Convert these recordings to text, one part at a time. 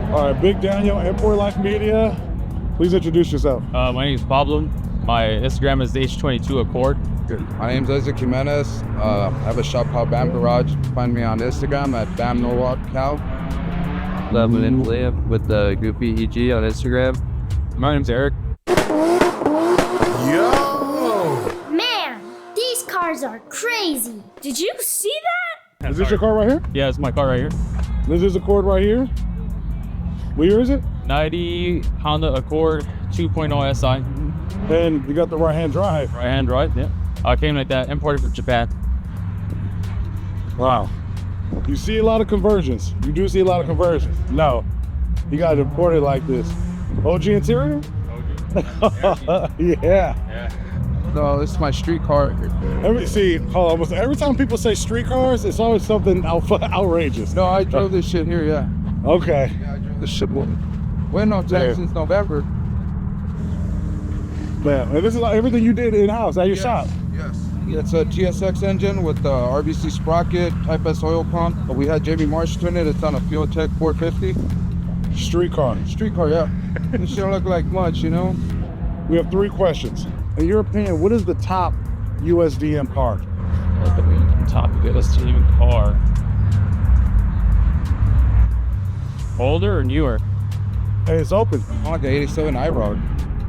All right, Big Daniel, Import Life Media. Please introduce yourself. My name is Pablo. My Instagram is H22 Accord. My name's Isaac Jimenez. I have a shop called Bam Garage. Find me on Instagram at Bam Norwalk Cow. Levin and Liam with the Goofy EG on Instagram. My name's Eric. Man, these cars are crazy. Did you see that? Is this your car right here? Yeah, it's my car right here. This is Accord right here. What year is it? 90 Honda Accord 2.0 SI. And you got the right-hand drive. Right-hand drive, yeah. Came like that, imported from Japan. Wow. You see a lot of conversions. You do see a lot of conversions. No, you got to import it like this. OG interior? OG. Yeah. No, this is my street car. Almost every time people say street cars, it's always something outrageous. No, I drove this shit here, yeah. Okay. Yeah, I drove this shit. Went on tech since November. Man, and this is like everything you did in-house at your shop. Yes. It's a TSX engine with the RBC sprocket, Type S oil pump. But we had JB Marsh in it. It's on a Fuel Tech 450. Street car. Street car, yeah. This shit don't look like much, you know? We have 3 questions. In your opinion, what is the top USDM car? Top USDM car. Older or newer? Hey, it's open. Like an 87 iRod.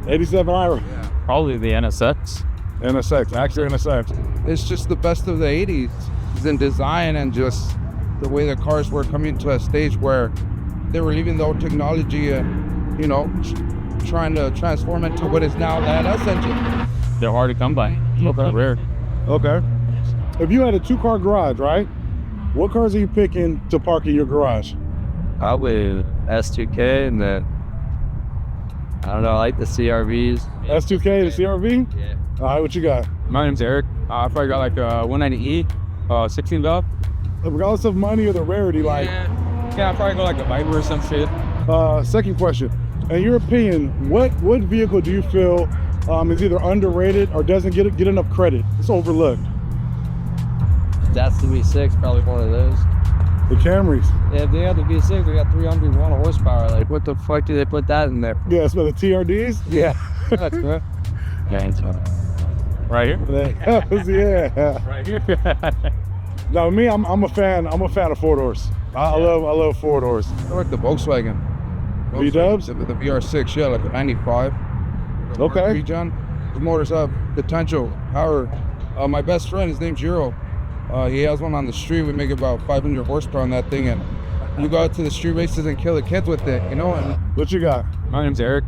87 IRA. Yeah. Probably the NSX. NSX, actually NSX. It's just the best of the 80s. It's in design and just the way the cars were coming to a stage where they were leaving the old technology and, you know, trying to transform into what is now the NS engine. They're hard to come by. Okay. Rare. Okay. If you had a 2-car garage, right? What cars are you picking to park in your garage? Probably S2K, and then I don't know, I like the CRVs. S2K and CRV? Yeah. All right, what you got? My name's Eric. I probably got like a 190E, 16 valve. Regardless of money or the rarity, like. Yeah, I probably go like a Viper or some shit. Second question. In your opinion, what vehicle do you feel is either underrated or doesn't get enough credit? It's overlooked. That's the V6, probably one of those. The Camrys. Yeah, if they had the V6, we got 301 horsepower. Like, what the fuck do they put that in there? Yeah, it's the TRDs. Yeah. That's good. Yeah, it's Right here? Yeah. Right here. Now me, I'm a fan of 4-doors. I love 4-doors. I like the Volkswagen. V-dubs? The VR6, yeah, like a 95. Okay. Regen. The motors have potential, power. My best friend, his name's Jiro. He has one on the street. We make about 500 horsepower on that thing, and you go out to the street races and kill the kids with it, you know? And What you got? My name's Eric.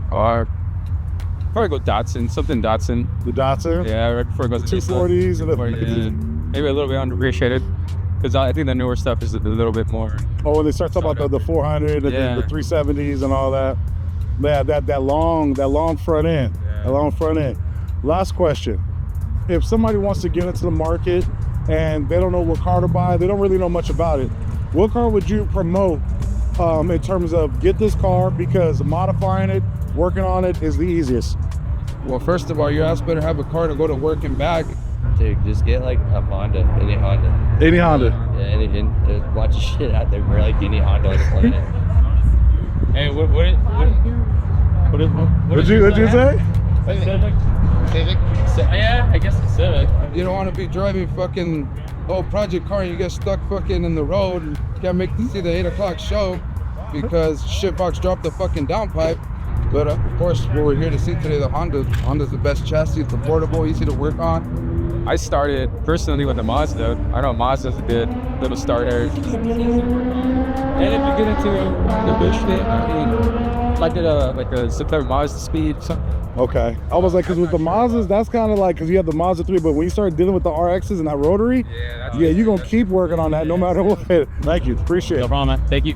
Probably go Datsun, something Datsun. The Datsun? Yeah, right before it goes 240s and maybe a little bit underappreciated, because I think the newer stuff is a little bit more. Oh, when they start talking about the 400, the 370s and all that. Yeah, that long front end. Yeah. That long front end. Last question. If somebody wants to get into the market and they don't know what car to buy, they don't really know much about it, what car would you promote in terms of get this car, because modifying it, working on it is the easiest? well, first of all, your ass better have a car to go to work and back. Dude, just get like a Honda, any Honda. Any Honda? Yeah, there's a bunch of shit out there for like any Honda on the planet. Hey, what What'd you say? Civic? Yeah, I guess it's Civic. You don't want to be driving fucking old project car and you get stuck fucking in the road and can't make to see the 8 o'clock show because shitbox dropped the fucking downpipe. But of course, what we're here to see today, the Honda's the best chassis. It's affordable, easy to work on. I started personally with the Mazda. I know Mazda's a good little starter. And if you get into the big shit, I mean, like a super Mazda speed. Something. Okay. I was like, because with the Mazdas, that's kind of like, because you have the Mazda 3, but when you start dealing with the RXs and that rotary, yeah, you're going to keep working on that no matter what. Thank you. Appreciate it. No problem, man. Thank you.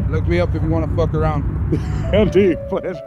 Look me up if you want to fuck around. Indeed. Pleasure.